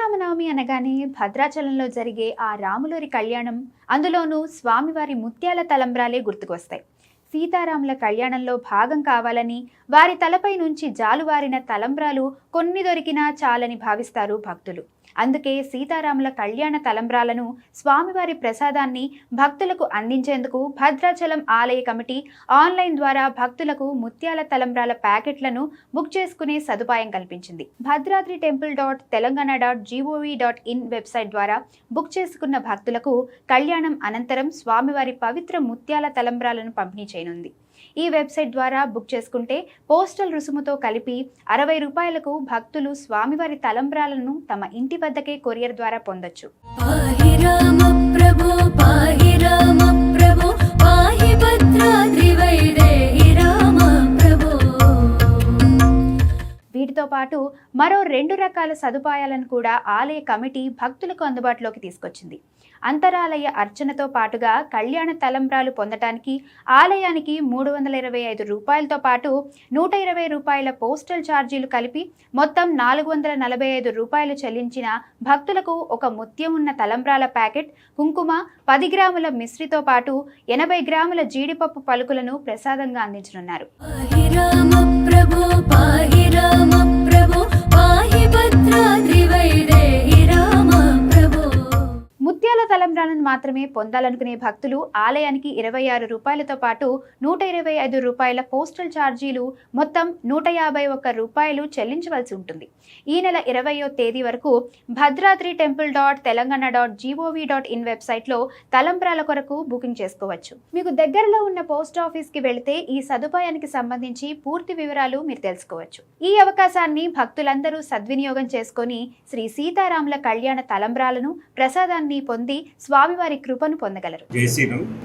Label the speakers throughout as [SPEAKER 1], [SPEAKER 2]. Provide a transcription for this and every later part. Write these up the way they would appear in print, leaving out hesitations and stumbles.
[SPEAKER 1] శ్రీరామనవమి అనగానే భద్రాచలంలో జరిగే ఆ రాములూరి కళ్యాణం, అందులోనూ స్వామివారి ముత్యాల తలంబ్రాలే గుర్తుకొస్తాయి. సీతారాముల కళ్యాణంలో భాగం కావాలని వారి తలపై నుంచి జాలువారిన తలంబ్రాలు కొన్ని దొరికినా చాలని భావిస్తారు భక్తులు. అందుకే సీతారాముల కళ్యాణ తలంబ్రాలను, స్వామివారి ప్రసాదాన్ని భక్తులకు అందించేందుకు భద్రాచలం ఆలయ కమిటీ ఆన్లైన్ ద్వారా భక్తులకు ముత్యాల తలంబ్రాల ప్యాకెట్లను బుక్ చేసుకునే సదుపాయం కల్పించింది. bhadratritemple.telangana.gov.in వెబ్సైట్ ద్వారా బుక్ చేసుకున్న భక్తులకు కళ్యాణం అనంతరం స్వామివారి పవిత్ర ముత్యాల తలంబ్రాలను పంపిణీ చేయనుంది. ఈ వెబ్సైట్ ద్వారా బుక్ చేసుకుంటే పోస్టల్ రుసుముతో కలిపి 60 రూపాయలకు భక్తులు స్వామివారి తలంబ్రాలను తమ ఇంటి వద్దకే కొరియర్ ద్వారా పొందొచ్చు. వీటితో పాటు మరో 2 రకాల సదుపాయాలను కూడా ఆలయ కమిటీ భక్తులకు అందుబాటులోకి తీసుకొచ్చింది. అంతరాలయ అర్చనతో పాటుగా కళ్యాణ తలంబ్రాలు పొందటానికి ఆలయానికి 325 రూపాయలతో పాటు 120 రూపాయల పోస్టల్ ఛార్జీలు కలిపి మొత్తం 445 రూపాయలు చెల్లించిన భక్తులకు ఒక ముత్యం ఉన్న తలంబ్రాల ప్యాకెట్, కుంకుమ, 10 గ్రాముల మిశ్రితో పాటు 80 గ్రాముల జీడిపప్పు పలుకులను ప్రసాదంగా అందించనున్నారు. ముత్యాల తలంబ్రాలను మాత్రమే పొందాలనుకునే భక్తులు ఆలయానికి 26 రూపాయలతో పాటు 125 రూపాయల పోస్టల్ ఛార్జీలు, మొత్తం 151 రూపాయలు చెల్లించవలసి ఉంటుంది. ఈ నెల 20వ తేదీ వరకు bhadratritemple.telangana.gov.in వెబ్సైట్లో తలంబ్రాల కొరకు బుకింగ్ చేసుకోవచ్చు. మీకు దగ్గరలో ఉన్న పోస్ట్ ఆఫీస్కి వెళితే ఈ సదుపాయానికి సంబంధించి పూర్తి వివరాలు మీరు తెలుసుకోవచ్చు. ఈ అవకాశాన్ని భక్తులందరూ సద్వినియోగం చేసుకొని శ్రీ సీతారాముల కళ్యాణ తలంబ్రాలను, ప్రసాదాన్ని పొంది స్వామివారి కృపను పొందగలరు.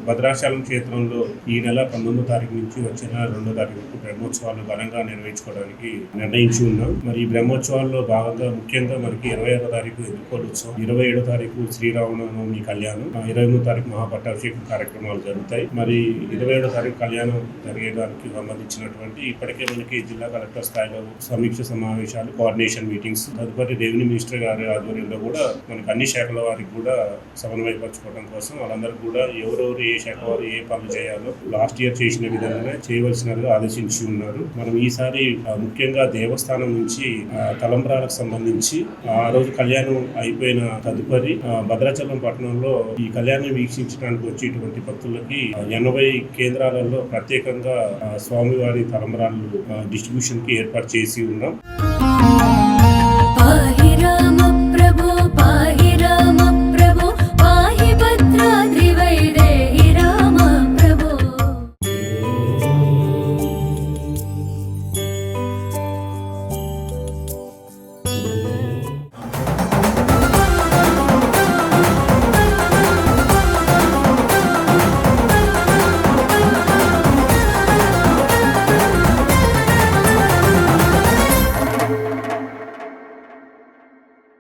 [SPEAKER 2] భద్రాచలం క్షేత్రంలో ఈ నెల 19వ తారీఖు నుంచి వచ్చే నెల 2వ తారీఖు వరకు బ్రహ్మోత్సవాలు ఘనంగా నిర్వహించుకోవడానికి నిర్ణయించి ఉన్నాం. మరి ఈ బ్రహ్మోత్సవాల్లో భాగంగా ముఖ్యంగా మనకి 26వ తారీఖు ఎదుర్కోలుత్సవం, 27వ తారీఖు శ్రీరామనవమి కళ్యాణం, 23వ తారీఖు మహాపట్టాభిషేక కార్యక్రమాలు జరుగుతాయి. మరి 27వ తారీఖు కళ్యాణం జరిగేదానికి సంబంధించినటువంటి ఇప్పటికే మనకి జిల్లా కలెక్టర్ స్థాయిలో సమీక్ష సమావేశాలు, కోఆర్డినేషన్ మీటింగ్స్, తదుపరి రెవెన్యూ మినిస్టర్ గారి ఆధ్వర్యంలో కూడా మనకి అన్ని శాఖల వారికి కూడా సమన్వయపరచుకోవడం కోసం వాళ్ళందరూ కూడా ఎవరెవరు ఏ శాఖ వారు ఏ పనులు చేయాలో లాస్ట్ ఇయర్ చేసిన విధంగానే చేయవలసినగా ఆదేశించి ఉన్నారు. మనం ఈసారి ముఖ్యంగా దేవస్థానం నుంచి తలంబ్రాలకు సంబంధించి ఆ రోజు కళ్యాణం అయిపోయిన తదుపరి భద్రాచలం పట్టణంలో ఈ కళ్యాణం వీక్షించడానికి వచ్చేటువంటి భక్తులకి 80 కేంద్రాలలో ప్రత్యేకంగా స్వామివారి తలంబ్రాలు డిస్ట్రిబ్యూషన్ కి ఏర్పాటు చేసి ఉన్నాం.